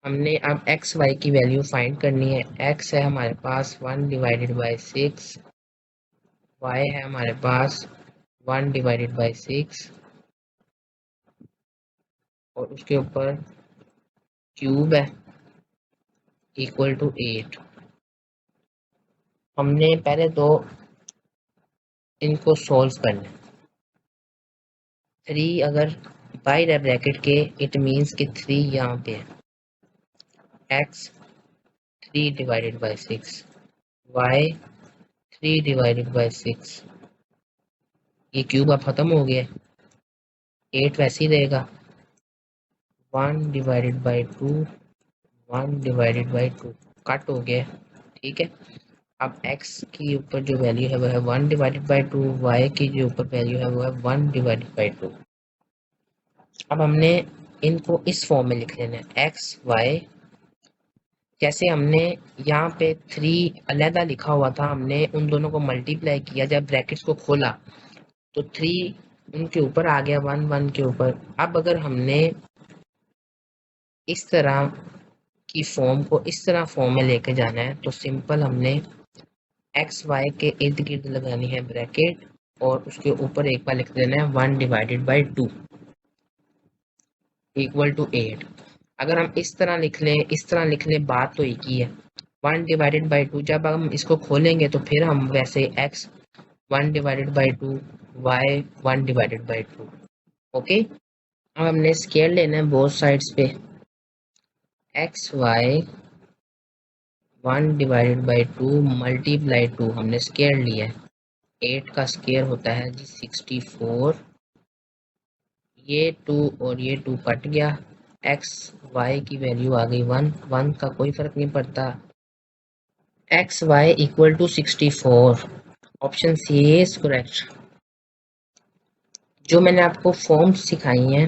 हमने अब एक्स वाई की वैल्यू फाइंड करनी है। x है हमारे पास 1 डिवाइडेड बाई 6, y है हमारे पास 1 डिवाइडेड बाई 6 और उसके ऊपर क्यूब है इक्वल टू 8। हमने पहले तो इनको सॉल्व करना है। 3 अगर बाहर ब्रैकेट के, इट मीन्स कि 3 यहाँ पे है, x 3 divided by 6, y 3 divided by 6, ये क्यूब अब खत्म हो गया, 8 वैसे ही रहेगा, 1 divided by 2, 1 divided by 2 cut हो गया, ठीक है। अब x की ऊपर जो वैल्यू है वो है 1 डिवाइडेड बाई 2, y की जो ऊपर वैल्यू है वो है 1 डिवाइडेड बाई 2। अब हमने इनको इस फॉर्म में लिख लेना है, एक्स वाई, जैसे हमने यहाँ पे 3 अलहदा लिखा हुआ था, हमने उन दोनों को मल्टीप्लाई किया, जब ब्रैकेट्स को खोला तो 3 उनके ऊपर आ गया, 1 1 के ऊपर। अब अगर हमने इस तरह की फॉर्म को इस तरह फॉर्म में लेके जाना है तो सिंपल हमने एक्स वाई के इर्द गिर्द लगानी है ब्रैकेट और उसके ऊपर एक बार लिख देना है 1 डिवाइडेड बाई 2 इक्वल टू 8। अगर हम इस तरह लिख लें, इस तरह लिख लें, बात तो एक ही है। 1 डिवाइडेड बाई 2, जब हम इसको खोलेंगे तो फिर हम वैसे x 1 divided by 2, y 1 divided by 2। Okay, अब हमने स्केल लेना है बोथ साइड्स पे, x y 1 divided by 2 multiply 2, हमने स्केल लिया है, 8 का स्केयर होता है जी 64, ये 2 और ये 2 कट गया, एक्स वाई की वैल्यू आ गई 1, 1 का कोई फर्क नहीं पड़ता, x y equal to 64, option C is correct. जो मैंने आपको फॉर्म सिखाई हैं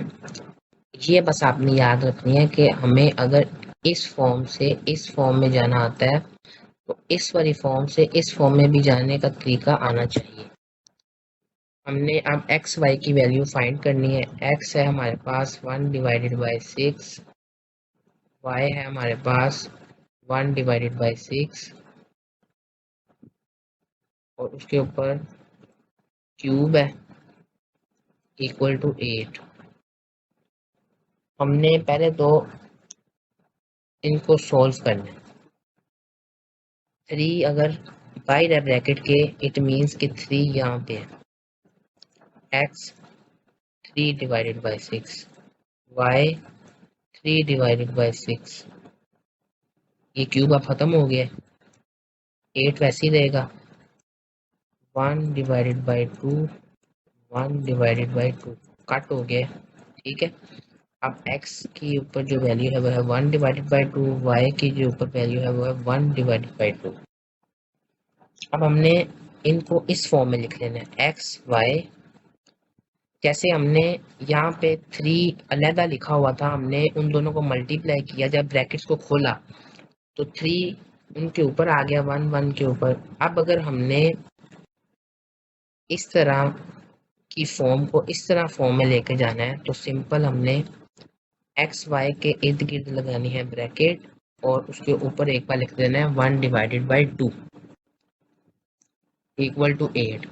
ये बस आपने याद रखनी है कि हमें अगर इस फॉर्म से इस फॉर्म में जाना आता है तो इस वाली फॉर्म से इस फॉर्म में भी जाने का तरीका आना चाहिए। हमने अब एक्स वाई की वैल्यू फाइंड करनी है। एक्स है हमारे पास 1 डिवाइडेड बाई 6, वाई है हमारे पास 1 डिवाइडेड बाई 6 और उसके ऊपर क्यूब है इक्वल टू 8। हमने पहले तो इनको सोल्व करना है। 3 अगर बाहर है ब्रैकेट के, इट मीन्स कि 3 यहाँ पे है। x 3 divided by 6, y 3 divided by 6, ये क्यूब अब खत्म हो गया, 8 वैसे ही रहेगा। 1 divided by 2, 1 divided by 2 cut हो गया, ठीक है। अब x की ऊपर जो वैल्यू है वो है 1 डिवाइडेड बाई 2, y की जो ऊपर वैल्यू है वो है 1 डिवाइडेड बाई 2। अब हमने इनको इस फॉर्म में लिख लेना है, x y, जैसे हमने यहाँ पे 3 अलहदा लिखा हुआ था, हमने उन दोनों को मल्टीप्लाई किया, जब ब्रैकेट्स को खोला तो 3 उनके ऊपर आ गया, 1 1 के ऊपर। अब अगर हमने इस तरह की फॉर्म को इस तरह फॉर्म में लेके जाना है तो सिंपल हमने एक्स वाई के इर्द गिर्द लगानी है ब्रैकेट और उसके ऊपर एक बार लिख देना है 1 डिवाइडेड बाई 2 इक्वल टू 8।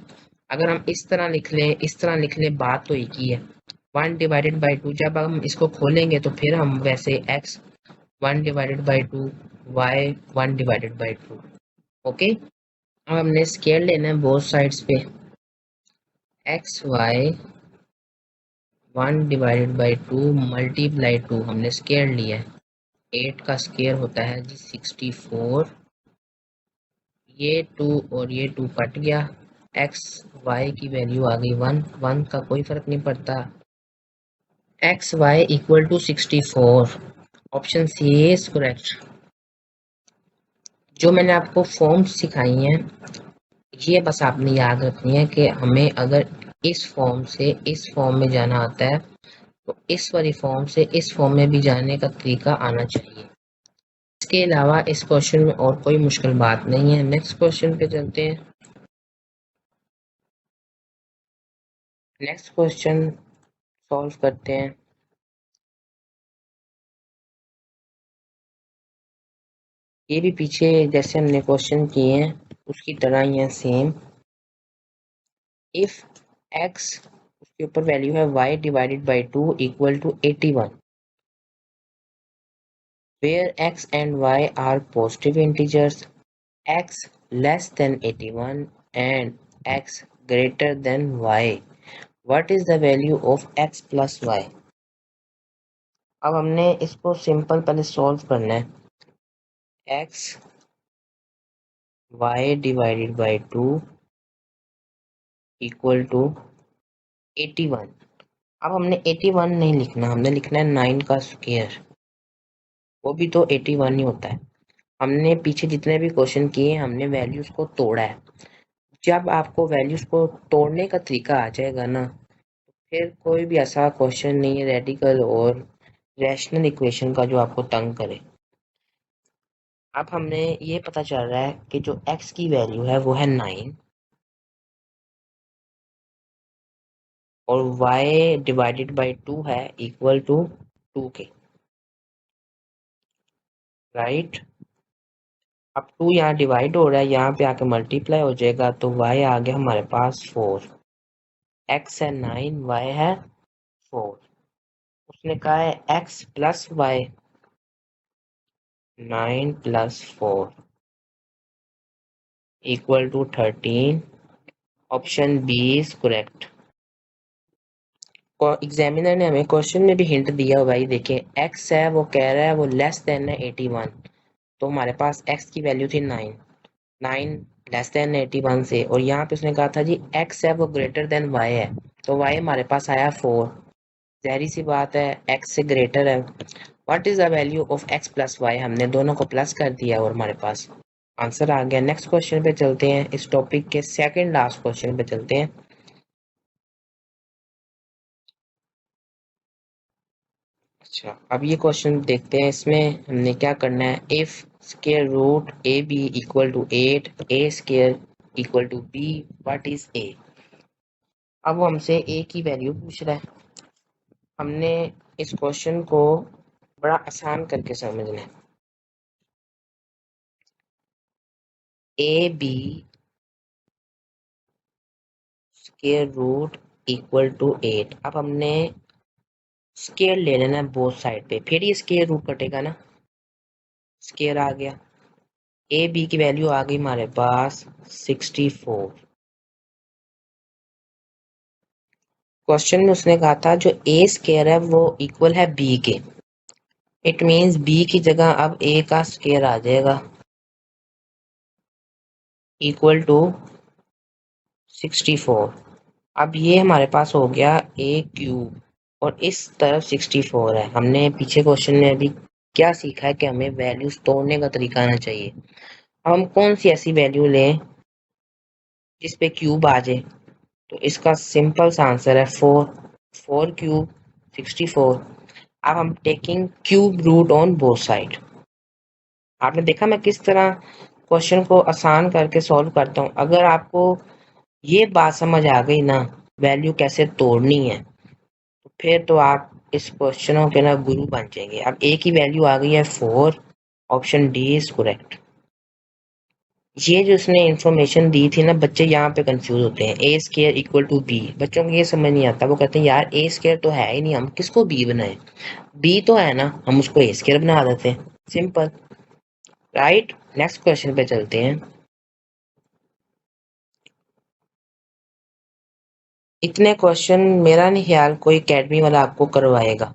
अगर हम इस तरह लिख लें, इस तरह लिख लें, बात तो एक ही है। 1 डिवाइडेड बाई 2, जब हम इसको खोलेंगे तो फिर हम वैसे x 1 divided by 2, y 1 divided by 2। Okay, अब हमने स्केल लेना है बोथ साइड्स पे, x y 1 divided by 2 multiply 2 हमने स्केयर लिया है। 8 का स्केयर होता है जी 64, ये 2 और ये 2 कट गया, एक्स वाई की वैल्यू आ गई 1, 1 का कोई फर्क नहीं पड़ता। X y equal to 64, option C is correct. जो मैंने आपको फॉर्म सिखाई हैं ये बस आपने याद रखनी है कि हमें अगर इस फॉर्म से इस फॉर्म में जाना आता है तो इस वाली फॉर्म से इस फॉर्म में भी जाने का तरीका आना चाहिए। इसके अलावा इस क्वेश्चन में और कोई मुश्किल बात नहीं है। नेक्स्ट क्वेश्चन पे चलते हैं। नेक्स्ट क्वेश्चन सॉल्व करते हैं। ये भी पीछे जैसे हमने क्वेश्चन किए हैं उसकी तरह ही है सेम। इफ x, उसके ऊपर वैल्यू है y divided by 2 equal to 81, where x and y are positive integers, x less than 81 and x greater than y, what is the value of x plus y? अब हमने इसको simple पहले solve करना है। x y divided by 2 equal to 81। अब हमने 81 नहीं लिखना, हमने लिखना है 9 का स्क्वायर, वो भी तो 81 ही होता है। हमने पीछे जितने भी क्वेश्चन किए हमने वैल्यूज को तोड़ा है। जब आपको वैल्यूज को तोड़ने का तरीका आ जाएगा ना, फिर कोई भी ऐसा क्वेश्चन नहीं है रेडिकल और रैशनल इक्वेशन का जो आपको तंग करे। अब हमने ये पता चल रहा है कि जो x की वैल्यू है वो है 9 और y डिवाइडेड बाई 2 है इक्वल टू 2 के, राइट। अब 2 यहाँ डिवाइड हो रहा है, यहाँ पे आके मल्टीप्लाई हो जाएगा तो y आ गया हमारे पास 4। x है 9, y है 4। उसने कहा है x plus y, 9 plus 4 equal to 13। Option B is correct. Examiner ने हमें क्वेश्चन में भी हिंट दिया भाई, देखें x है वो कह रहा है वो लेस देन है 81, तो हमारे पास x की वैल्यू थी 9, 9 लेस देन 81 से, और यहाँ पे उसने कहा था जी x है वो ग्रेटर देन y है, तो y हमारे पास आया 4। जहरी सी बात है x से ग्रेटर है। What is the value of x plus y, हमने दोनों को प्लस कर दिया और हमारे पास आंसर आ गया। नेक्स्ट क्वेश्चन पे चलते हैं, इस टॉपिक के सेकंड लास्ट क्वेश्चन पे चलते हैं। अच्छा, अब ये क्वेश्चन देखते हैं, इसमें हमने क्या करना है। If square root a b equal to 8, a square equal to b, what is a. अब वो हमसे ए की वैल्यू पूछ रहा है। हमने इस क्वेश्चन को बड़ा आसान करके समझना है। A b square root equal to 8। अब हमने स्केयर ले लेना है बोथ साइड पे, फिर ये स्केयर रूट कटेगा ना, स्केयर आ गया, ए बी की वैल्यू आ गई हमारे पास 64। क्वेश्चन में उसने कहा था जो ए स्केयर है वो इक्वल है बी के, इट मीन्स बी की जगह अब ए का स्केयर आ जाएगा इक्वल टू 64। अब ये हमारे पास हो गया ए क्यूब और इस तरफ 64 है। हमने पीछे क्वेश्चन में अभी क्या सीखा है कि हमें वैल्यूज तोड़ने का तरीका आना चाहिए। अब हम कौन सी ऐसी वैल्यू लें जिस पे क्यूब आ जाए, तो इसका सिंपल सा आंसर है 4। 4 क्यूब 64। अब हम taking cube root on both side. आपने देखा मैं किस तरह क्वेश्चन को आसान करके सॉल्व करता हूँ। अगर आपको ये बात समझ आ गई ना वैल्यू कैसे तोड़नी है, तो फिर तो आप इस क्वेश्चनों के ना गुरु बन जाएंगे। अब ए की वैल्यू आ गई है 4, ऑप्शन डी इज करेक्ट। ये जो उसने इन्फॉर्मेशन दी थी ना, बच्चे यहाँ पे कंफ्यूज होते हैं, ए स्केयर इक्वल टू बी, बच्चों को ये समझ नहीं आता। वो कहते हैं यार ए स्केयर तो है ही नहीं, हम किसको बी बनाए, बी तो है ना, हम उसको ए स्केयर बना देते हैं, सिंपल, राइट। नेक्स्ट क्वेश्चन पे चलते हैं। इतने क्वेश्चन मेरा नहीं ख्याल कोई अकेडमी वाला आपको करवाएगा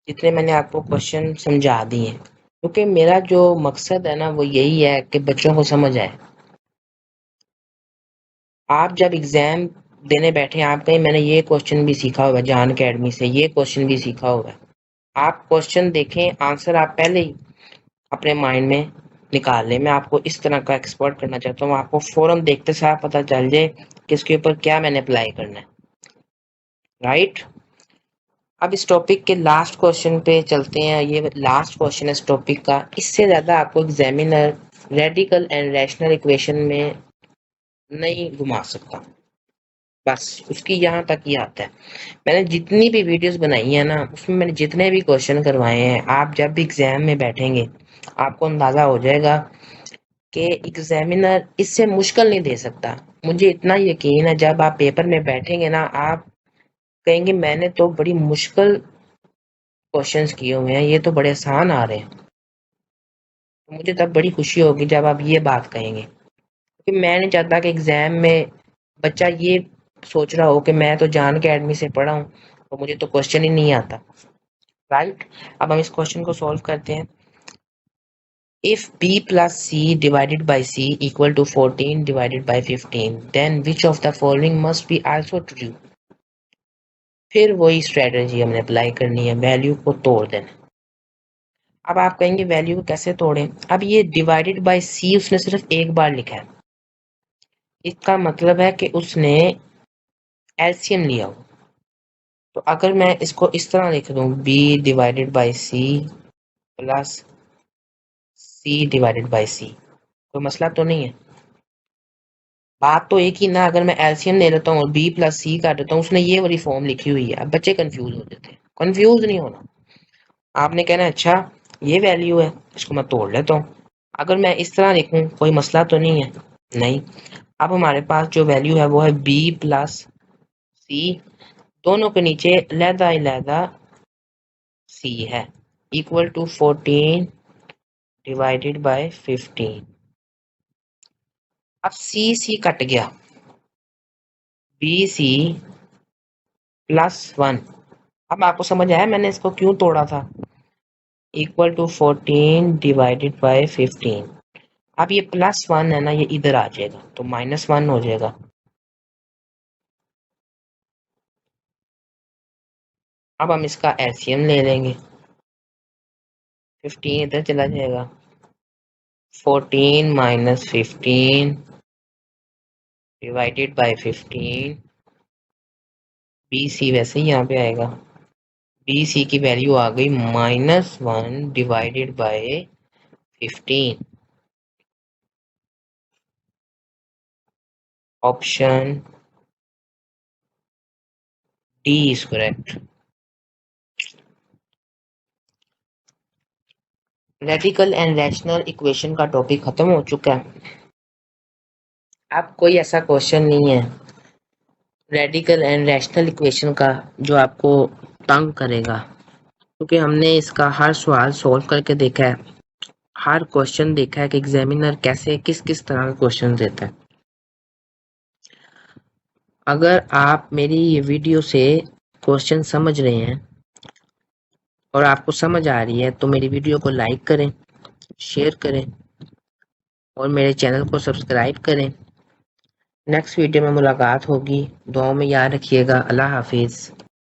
जितने मैंने आपको क्वेश्चन समझा दिए हैं, क्योंकि मेरा जो मकसद है ना वो यही है कि बच्चों को समझ आए। आप जब एग्जाम देने बैठे आप कहीं मैंने ये क्वेश्चन भी सीखा हुआ है जान अकेडमी से, ये क्वेश्चन भी सीखा हुआ है, आप क्वेश्चन देखें, आंसर आप पहले ही अपने माइंड में निकाल लें। मैं आपको इस तरह का एक्सपर्ट करना चाहता हूँ, आपको फौरन देखते साथ पता चल जाए कि इसके ऊपर क्या मैंने अप्लाई करना है, राइट। अब इस टॉपिक के लास्ट क्वेश्चन पे चलते हैं। ये लास्ट क्वेश्चन है इस टॉपिक का। इससे ज्यादा आपको examiner radical and rational equation में नहीं घुमा सकता, बस उसकी यहाँ तक ही आता है। मैंने जितनी भी वीडियोस बनाई है ना उसमें मैंने जितने भी क्वेश्चन करवाए हैं, आप जब भी एग्जाम में बैठेंगे आपको अंदाजा हो जाएगा कि एग्जामिनर इससे मुश्किल नहीं दे सकता। मुझे इतना यकीन है जब आप पेपर में बैठेंगे ना आप कहेंगे मैंने तो बड़ी मुश्किल क्वेश्चंस किए हुए हैं, ये तो बड़े आसान आ रहे हैं। तो मुझे तब बड़ी खुशी होगी जब आप ये बात कहेंगे, क्योंकि मैं नहीं चाहता कि एग्जाम में बच्चा ये सोच रहा हो कि मैं तो जान अकेडमी से पढ़ा हूँ तो मुझे तो क्वेश्चन ही नहीं आता, राइट। अब हम इस क्वेश्चन को सॉल्व करते हैं। If b plus c divided by c equal to 14 divided by 15 then which of the following must be also true। फिर वही स्ट्रेटजी हमने अप्लाई करनी है, वैल्यू को तोड़ देना। अब आप कहेंगे वैल्यू को कैसे तोड़ें। अब ये डिवाइडेड बाय सी उसने सिर्फ एक बार लिखा है, इसका मतलब है कि उसने एलसीएम लिया हो। तो अगर मैं इसको इस तरह लिख दूं b divided by C plus c divided by C, कोई मसला तो नहीं है। बात तो एक ही ना, अगर मैं एलसीएम ले लेता हूँ और b प्लस सी कर देता हूँ, उसने ये वाली फॉर्म लिखी हुई है। अब बच्चे कंफ्यूज हो जाते हैं, कंफ्यूज नहीं होना। आपने कहना अच्छा ये वैल्यू है, इसको मैं तोड़ लेता हूँ। अगर मैं इस तरह लिखूं कोई मसला तो नहीं है, नहीं। अब हमारे पास जो वैल्यू है वो है b प्लस सी, दोनों के नीचे लहदा लहदा c है, इक्वल टू 14 डिवाइडेड बाय 15। अब सी सी कट गया, बी सी प्लस 1। अब आपको समझ आया मैंने इसको क्यों तोड़ा था, इक्वल टू 14 डिवाइडेड बाय 15। अब ये प्लस 1 है ना, ये इधर आ जाएगा तो -1 हो जाएगा। अब हम इसका एलसीएम ले लेंगे, 15 इधर चला जाएगा, 14 minus 15 divided by 15, b c वैसे ही यहाँ पे आएगा, बी सी की वैल्यू आ गई -1 divided by 15। Option D is correct. Radical and rational equation का टॉपिक खत्म हो चुका है। अब कोई ऐसा क्वेश्चन नहीं है रेडिकल एंड रैशनल इक्वेशन का जो आपको तंग करेगा, क्योंकि हमने इसका हर सवाल सॉल्व करके देखा है, हर क्वेश्चन देखा है कि एग्जामिनर कैसे किस किस तरह का क्वेश्चन देता है। अगर आप मेरी ये वीडियो से क्वेश्चन समझ रहे हैं और आपको समझ आ रही है तो मेरी वीडियो को लाइक करें, शेयर करें और मेरे चैनल को सब्सक्राइब करें। नेक्स्ट वीडियो में मुलाकात होगी। दुआओं में याद रखिएगा। अल्लाह हाफिज़।